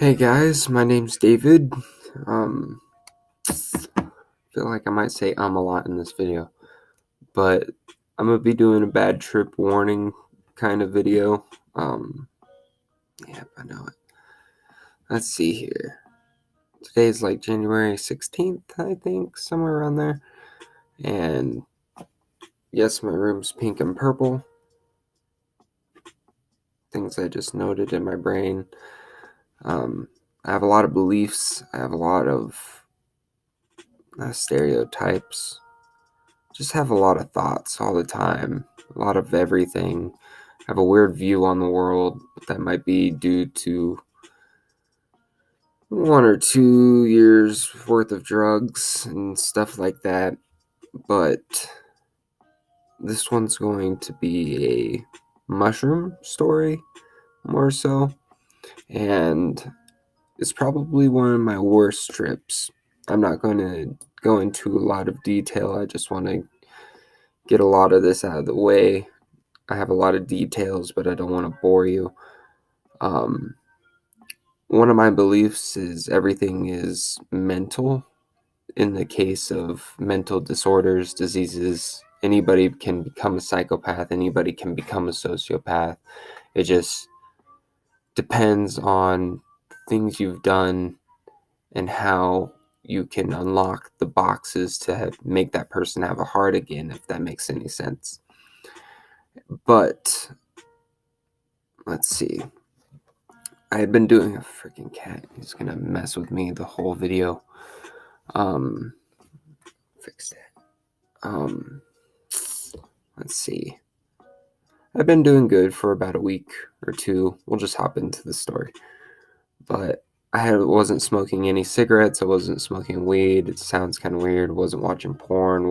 Hey guys, my name's David. Um, feel like I might say a lot in this video, but I'm gonna be doing a bad trip warning kind of video. Yep, I know it. Let's see here. Today's like January 16th, I think, somewhere around there. And yes, my room's pink and purple. Things I just noted in my brain. I have a lot of beliefs. I have a lot of stereotypes. Just have a lot of thoughts all the time, a lot of everything. Have a weird view on the world, but that might be due to 1 or 2 years worth of drugs and stuff like that. But this one's going to be a mushroom story, more so, and it's probably one of my worst trips. I'm not going to go into a lot of detail. I just want to get a lot of this out of the way. I have a lot of details, but I don't want to bore you. Um, One of my beliefs is everything is mental. In the case of mental disorders, diseases, anybody can become a psychopath, anybody can become a sociopath. It just depends on things you've done and how you can unlock the boxes to make that person have a heart again, if that makes any sense. But let's see. I had been doing a freaking cat. He's gonna mess with me the whole video. Um, fix that. Let's see. I've been doing good for about a week or two. We'll just hop into the story. But wasn't smoking any cigarettes. I wasn't smoking weed. It sounds kind of weird. Wasn't watching porn.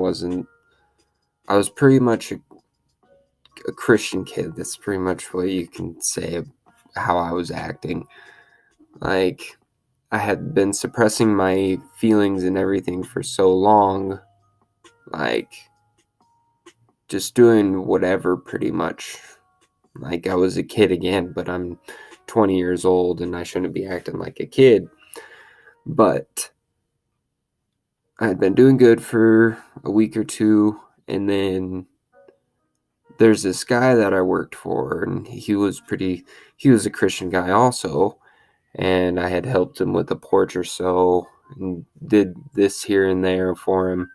I was pretty much a Christian kid. That's pretty much what you can say how I was acting. Like, I had been suppressing my feelings and everything for so long, like, just doing whatever pretty much. Like, I was a kid again, but I'm 20 years old and I shouldn't be acting like a kid. But I had been doing good for a week or two, and then there's this guy that I worked for, and he was a Christian guy also, and I had helped him with a porch or so and did this here and there for him.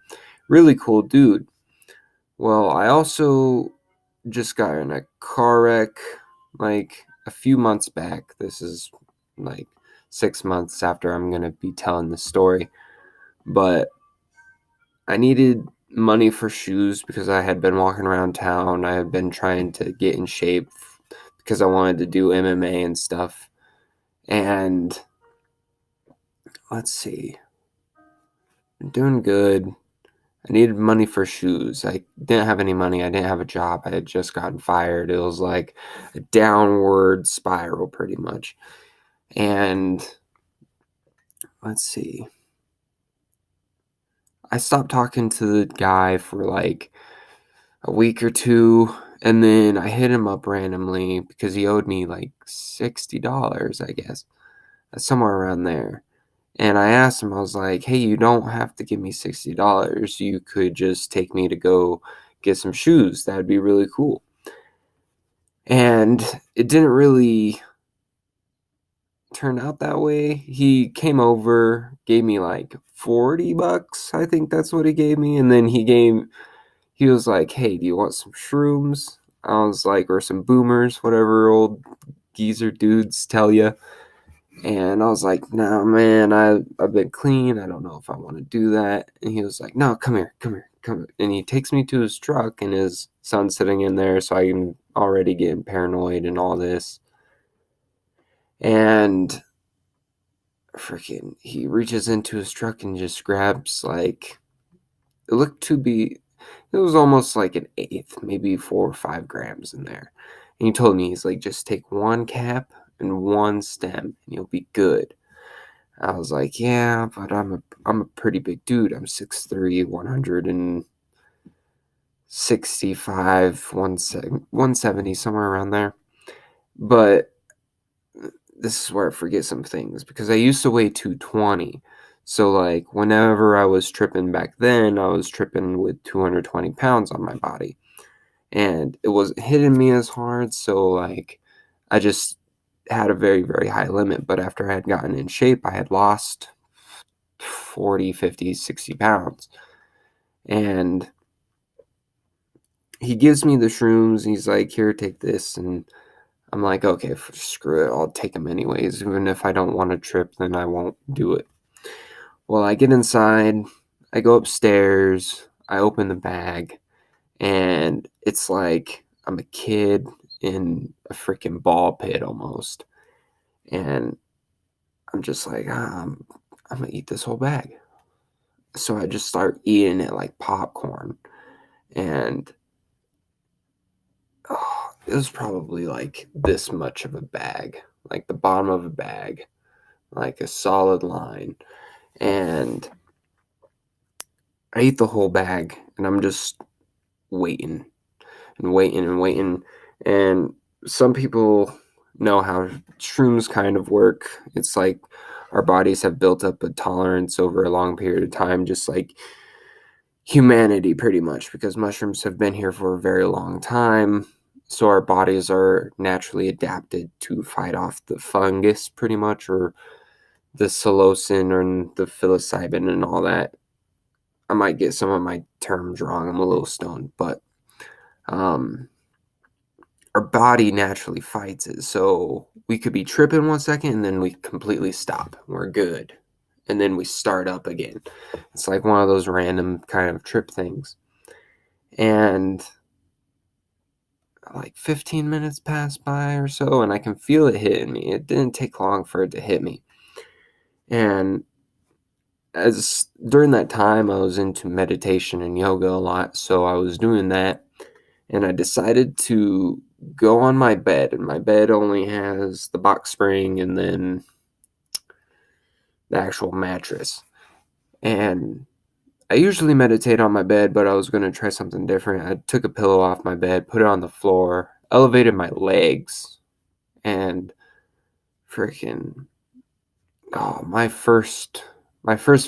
Really cool dude. Well, I also just got in a car wreck like a few months back. This is like 6 months after I'm going to be telling the story. But I needed money for shoes because I had been walking around town. I had been trying to get in shape because I wanted to do MMA and stuff. And let's see. I'm doing good. I needed money for shoes. I didn't have any money. I didn't have a job. I had just gotten fired. It was like a downward spiral, pretty much. And let's see. I stopped talking to the guy for like a week or two. And then I hit him up randomly because he owed me like $60, I guess, somewhere around there. And I asked him, I was like, hey, you don't have to give me $60. You could just take me to go get some shoes. That'd be really cool. And it didn't really turn out that way. He came over, gave me like $40. I think that's what he gave me. And then he was like, hey, do you want some shrooms? I was like, or some boomers, whatever old geezer dudes tell you. And I was like, no, man, I've been clean. I don't know if I want to do that. And he was like, no, come here. And he takes me to his truck, and his son's sitting in there, so I'm already getting paranoid and all this. And freaking, he reaches into his truck and just grabs, like, it was almost like an eighth, maybe 4 or 5 grams in there. And he told me, he's like, just take one cap and one stem, and you'll be good. I was like, yeah, but I'm a pretty big dude. I'm 6'3", 165, 170, somewhere around there. But this is where I forget some things because I used to weigh 220. So, like, whenever I was tripping back then, I was tripping with 220 pounds on my body. And it wasn't hitting me as hard. So, like, I just had a very, very high limit. But after I had gotten in shape, I had lost 40, 50, 60 pounds. And he gives me the shrooms. He's like, here, take this. And I'm like, okay, screw it. I'll take them anyways. Even if I don't want to trip, then I won't do it. Well, I get inside. I go upstairs. I open the bag. And it's like I'm a kid in a freaking ball pit almost. And I'm just like, I'm going to eat this whole bag. So I just start eating it like popcorn. And it was probably like this much of a bag, like the bottom of a bag, like a solid line. And I eat the whole bag and I'm just waiting and waiting and waiting. And some people know how shrooms kind of work. It's like our bodies have built up a tolerance over a long period of time, just like humanity pretty much, because mushrooms have been here for a very long time. So our bodies are naturally adapted to fight off the fungus pretty much, or the psilocin or the psilocybin and all that. I might get some of my terms wrong. I'm a little stoned, but um, our body naturally fights it. So we could be tripping 1 second and then we completely stop. We're good. And then we start up again. It's like one of those random kind of trip things. And like 15 minutes pass by or so, and I can feel it hitting me. It didn't take long for it to hit me. And as during that time, I was into meditation and yoga a lot. So I was doing that. And I decided to go on my bed, and my bed only has the box spring and then the actual mattress. And I usually meditate on my bed, but I was going to try something different. I took a pillow off my bed, put it on the floor, elevated my legs, and freaking my first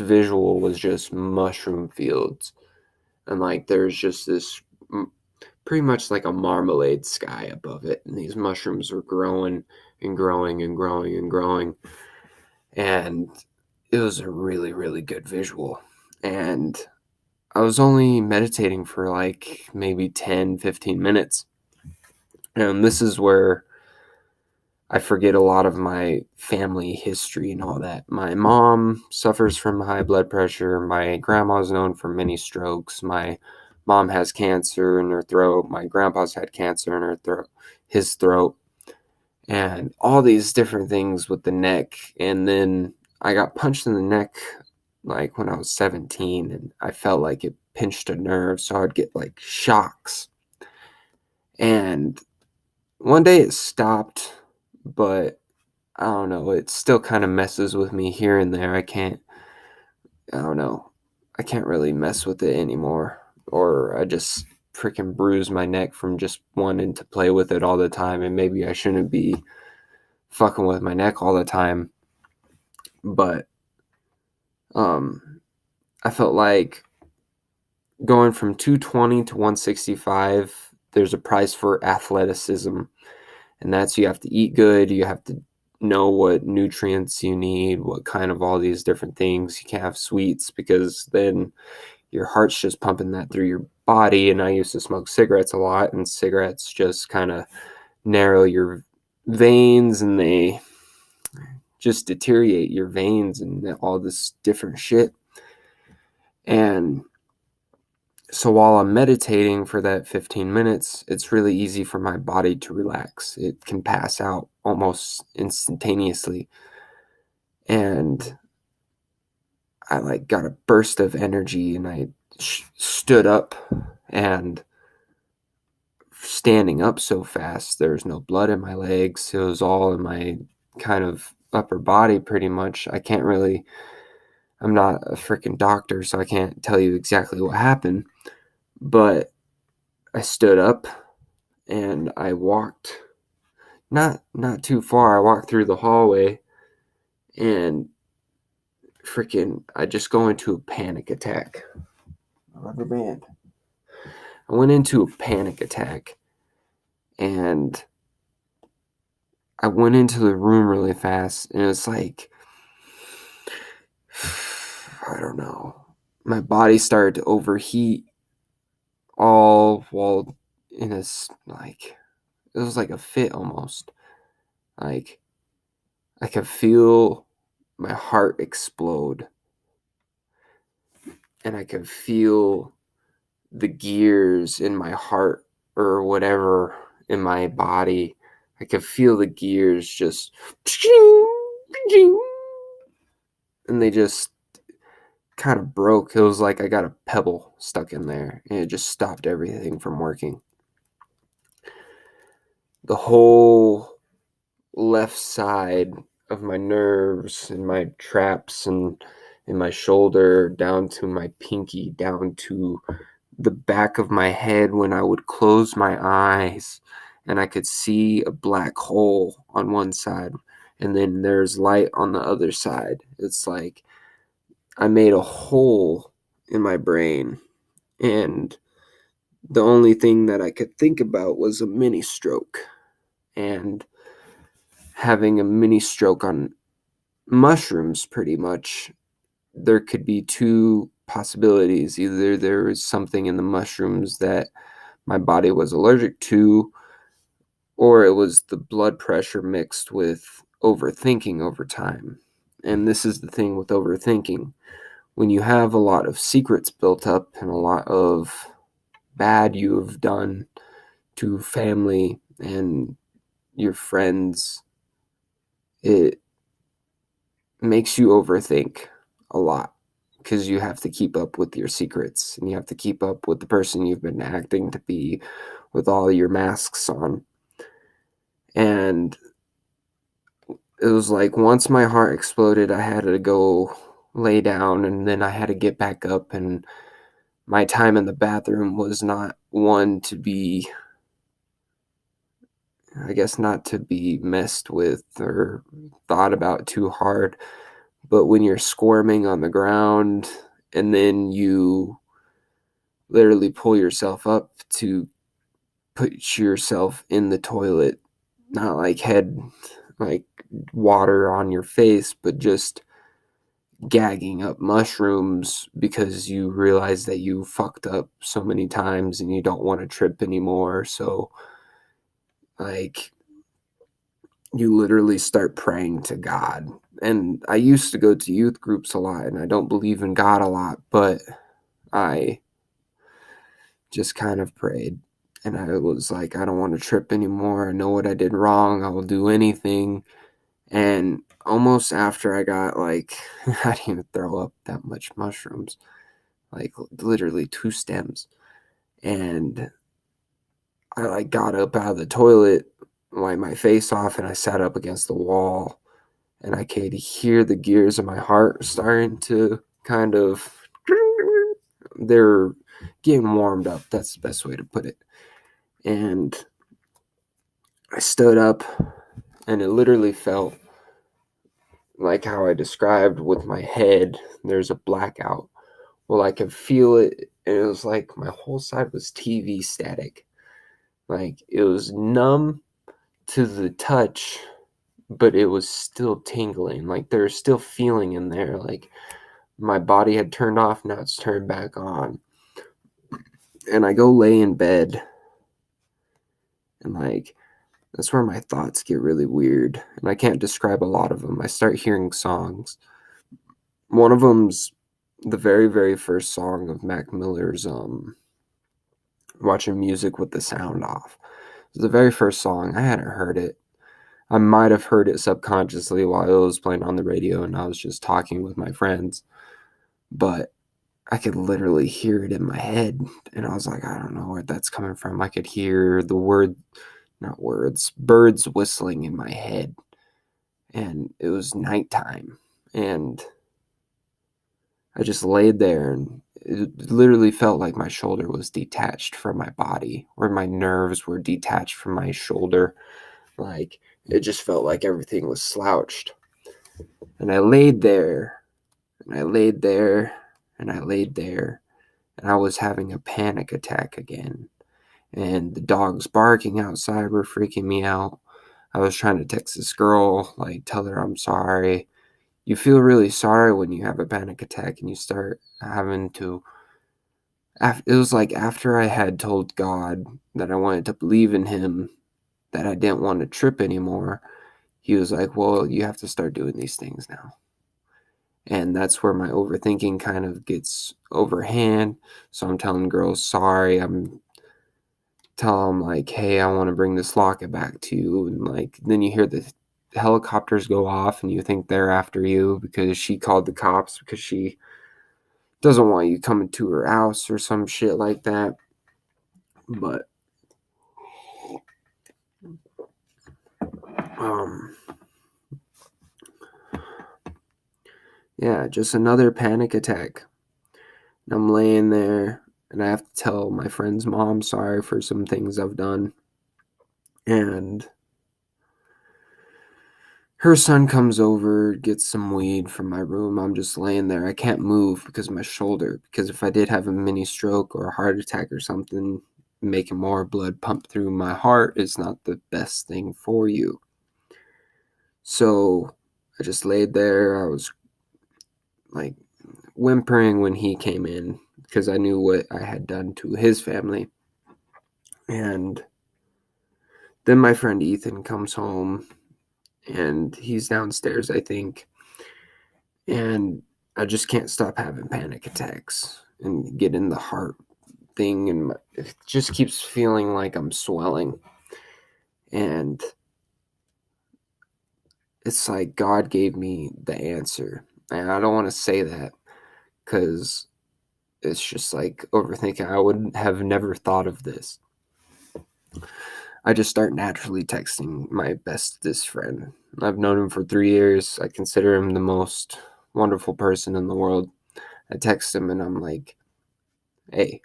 visual was just mushroom fields. And like there's just this pretty much like a marmalade sky above it, and these mushrooms were growing and growing and growing and growing, and it was a really, really good visual. And I was only meditating for like maybe 10-15 minutes, and this is where I forget a lot of my family history and all that. My mom suffers from high blood pressure. My grandma's known for many strokes. My mom has cancer in her throat. My grandpa's had cancer in his throat, and all these different things with the neck. And then I got punched in the neck like when I was 17, and I felt like it pinched a nerve, so I'd get like shocks. And one day it stopped, but I don't know, it still kind of messes with me here and there. I don't know, I can't really mess with it anymore. Or I just freaking bruise my neck from just wanting to play with it all the time. And maybe I shouldn't be fucking with my neck all the time. But I felt like going from 220 to 165, there's a price for athleticism. And that's you have to eat good, you have to know what nutrients you need, what kind of all these different things. You can't have sweets because then your heart's just pumping that through your body. And I used to smoke cigarettes a lot, and cigarettes just kind of narrow your veins, and they just deteriorate your veins and all this different shit. And so while I'm meditating for that 15 minutes, it's really easy for my body to relax. It can pass out almost instantaneously. And I like got a burst of energy, and I stood up, and standing up so fast, there's no blood in my legs. It was all in my kind of upper body pretty much. I'm not a freaking doctor, so I can't tell you exactly what happened. But I stood up and I walked not too far. I walk through the hallway and freaking I just go into a panic attack. Rubber band. I went into a panic attack and I went into the room really fast and it's like I don't know. My body started to overheat all while in this like it was like a fit almost. Like I could feel my heart explode and I could feel the gears in my heart or whatever in my body. I could feel the gears just and they just kind of broke. It was like I got a pebble stuck in there and it just stopped everything from working. The whole left side of my nerves and my traps and in my shoulder down to my pinky, down to the back of my head when I would close my eyes and I could see a black hole on one side and then there's light on the other side. It's like I made a hole in my brain and the only thing that I could think about was a mini stroke. And having a mini stroke on mushrooms, pretty much, there could be two possibilities. Either there was something in the mushrooms that my body was allergic to, or it was the blood pressure mixed with overthinking over time. And this is the thing with overthinking. When you have a lot of secrets built up and a lot of bad you have done to family and your friends, it makes you overthink a lot because you have to keep up with your secrets and you have to keep up with the person you've been acting to be with all your masks on. And it was like once my heart exploded, I had to go lay down and then I had to get back up. And my time in the bathroom was not one to be, I guess, not to be messed with or thought about too hard. But when you're squirming on the ground and then you literally pull yourself up to put yourself in the toilet, not like head, like water on your face, but just gagging up mushrooms because you realize that you fucked up so many times and you don't want to trip anymore. So, like, you literally start praying to God. And I used to go to youth groups a lot, and I don't believe in God a lot, but I just kind of prayed. And I was like, I don't want to trip anymore. I know what I did wrong. I will do anything. And almost after I got like, I didn't even throw up that much mushrooms, like literally 2 stems. And I like got up out of the toilet, wiped my face off, and I sat up against the wall. And I could hear the gears of my heart starting to kind of, they're getting warmed up. That's the best way to put it. And I stood up, and it literally felt like how I described with my head. There's a blackout. Well, I could feel it, and it was like my whole side was TV static. Like it was numb to the touch, but it was still tingling. Like there's still feeling in there. Like my body had turned off, now it's turned back on. And I go lay in bed, and like that's where my thoughts get really weird, and I can't describe a lot of them. I start hearing songs. One of them's the very, very first song of Mac Miller's Watching Music with the Sound Off. It was the very first song. I hadn't heard it. I might have heard it subconsciously while it was playing on the radio and I was just talking with my friends. But I could literally hear it in my head. And I was like, I don't know where that's coming from. I could hear birds whistling in my head. And it was nighttime. And I just laid there and it literally felt like my shoulder was detached from my body, or my nerves were detached from my shoulder. Like, it just felt like everything was slouched. And I laid there, and I laid there, and I laid there, and I was having a panic attack again. And the dogs barking outside were freaking me out. I was trying to text this girl, like, tell her I'm sorry. You feel really sorry when you have a panic attack and you start having to. It was like after I had told God that I wanted to believe in Him, that I didn't want to trip anymore, He was like, well, you have to start doing these things now. And that's where my overthinking kind of gets overhand. So I'm telling girls, sorry. I'm tell them, like, hey, I want to bring this locket back to you. And, like, then you hear the helicopters go off and you think they're after you because she called the cops because she doesn't want you coming to her house or some shit like that. But yeah, just another panic attack. And I'm laying there and I have to tell my friend's mom sorry for some things I've done. And her son comes over, gets some weed from my room. I'm just laying there. I can't move because of my shoulder. Because if I did have a mini stroke or a heart attack or something, making more blood pump through my heart is not the best thing for you. So I just laid there. I was like whimpering when he came in because I knew what I had done to his family. And then my friend Ethan comes home and he's downstairs, I think. And I just can't stop having panic attacks and get in the heart thing. And it just keeps feeling like I'm swelling. And it's like God gave me the answer. And I don't want to say that because it's just like overthinking. I would have never thought of this. I just start naturally texting my bestest friend. I've known him for 3 years. I consider him the most wonderful person in the world. I text him and I'm like, hey,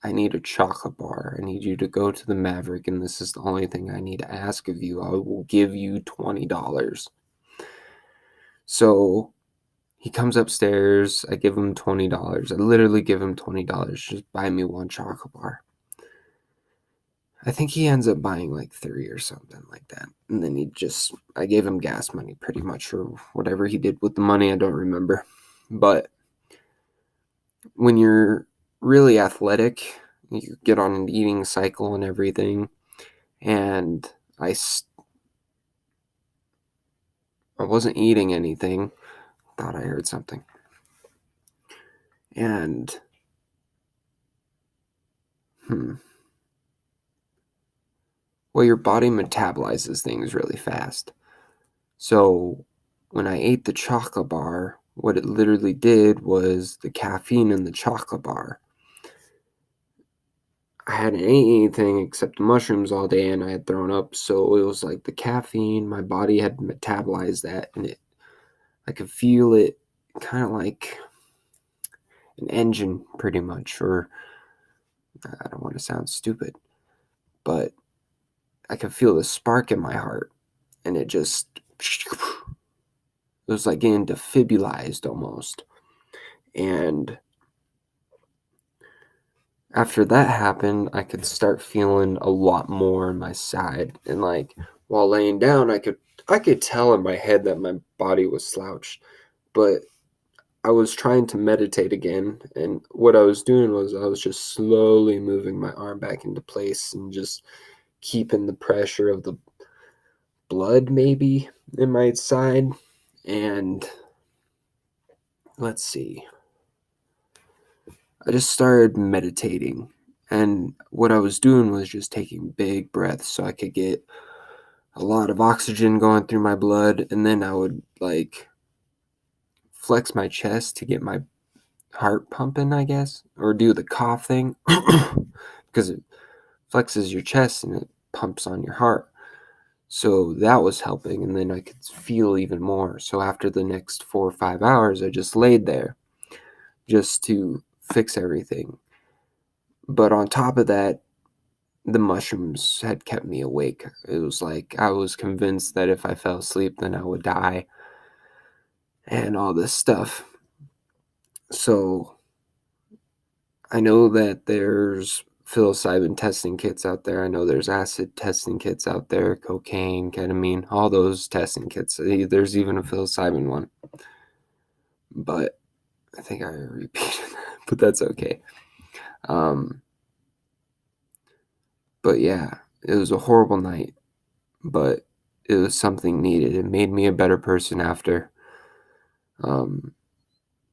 I need a chocolate bar. I need you to go to the Maverick, and this is the only thing I need to ask of you. I will give you $20. So he comes upstairs. I give him $20. I literally give him $20. Just buy me one chocolate bar. I think he ends up buying like 3 or something like that. And then I gave him gas money pretty much, or whatever he did with the money. I don't remember. But when you're really athletic, you get on an eating cycle and everything. And I wasn't eating anything. Thought I heard something. And, well, your body metabolizes things really fast. So when I ate the chocolate bar, what it literally did was the caffeine in the chocolate bar. I hadn't ate anything except mushrooms all day and I had thrown up. So it was like the caffeine, my body had metabolized that, and I could feel it kind of like an engine pretty much, or I don't want to sound stupid, but I could feel the spark in my heart, and it was like getting defibrillized almost. And after that happened, I could start feeling a lot more in my side, and like while laying down, I could tell in my head that my body was slouched, but I was trying to meditate again, and what I was doing was I was just slowly moving my arm back into place and just keeping the pressure of the blood maybe in my side. And let's see, I just started meditating, and what I was doing was just taking big breaths so I could get a lot of oxygen going through my blood, and then I would like flex my chest to get my heart pumping, I guess, or do the cough thing because it flexes your chest and it pumps on your heart. So that was helping, and then I could feel even more. So after the next 4 or 5 hours, I just laid there just to fix everything. But on top of that, the mushrooms had kept me awake. It was like I was convinced that if I fell asleep, then I would die and all this stuff. So I know that there's psilocybin testing kits out there. I know there's acid testing kits out there, cocaine, ketamine, all those testing kits. There's even a psilocybin one. But I think I repeated that, but that's okay. But yeah, it was a horrible night, but it was something needed. It made me a better person after. Um,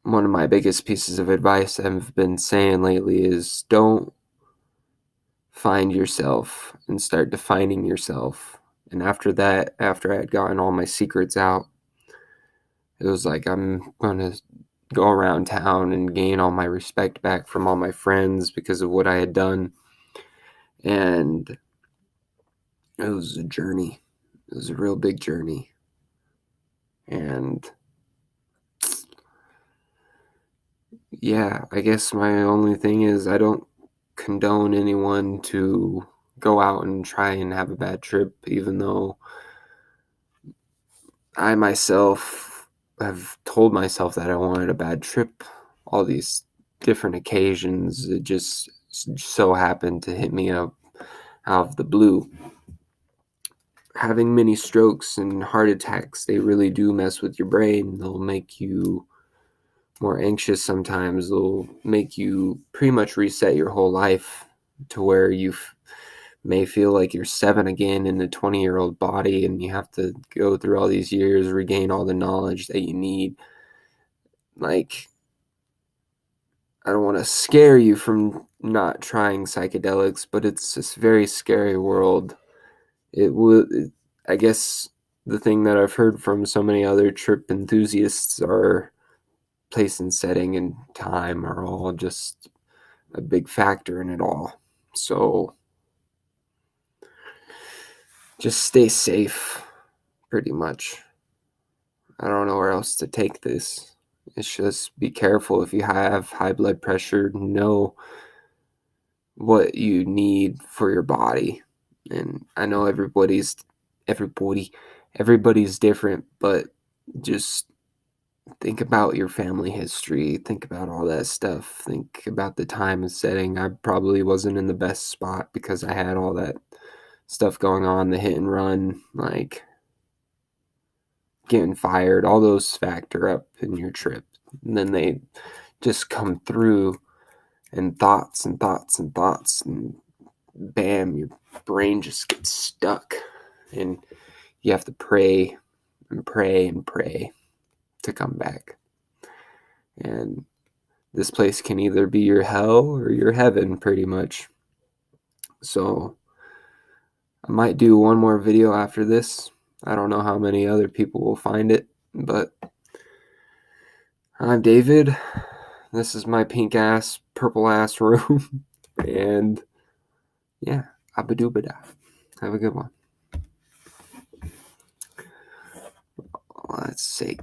One of my biggest pieces of advice I've been saying lately is don't find yourself and start defining yourself. And after that, after I had gotten all my secrets out, it was like I'm going to go around town and gain all my respect back from all my friends because of what I had done. And it was a journey. It was a real big journey. And yeah, I guess my only thing is I don't condone anyone to go out and try and have a bad trip, even though I myself have told myself that I wanted a bad trip. All these different occasions, it just so happened to hit me up out of the blue. Having many strokes and heart attacks, they really do mess with your brain. They'll make you more anxious sometimes. They'll make you pretty much reset your whole life to where you may feel like you're 7 again in a 20-year-old body, and you have to go through all these years, regain all the knowledge that you need. Like, I don't want to scare you from not trying psychedelics, but it's this very scary world. I guess the thing that I've heard from so many other trip enthusiasts are place and setting and time are all just a big factor in it all. So just stay safe, pretty much. I don't know where else to take this. It's just be careful if you have high blood pressure, know what you need for your body. And I know everybody everybody's different, but just think about your family history, think about all that stuff, think about the time and setting. I probably wasn't in the best spot because I had all that stuff going on, the hit and run, like getting fired, all those factor up in your trip. And then they just come through and thoughts and thoughts and thoughts, and bam, your brain just gets stuck. And you have to pray and pray and pray to come back. And this place can either be your hell or your heaven, pretty much. So I might do one more video after this. I don't know how many other people will find it, but I'm David. This is my pink ass, purple ass room. And yeah, abadoobada. Have a good one. Let's see.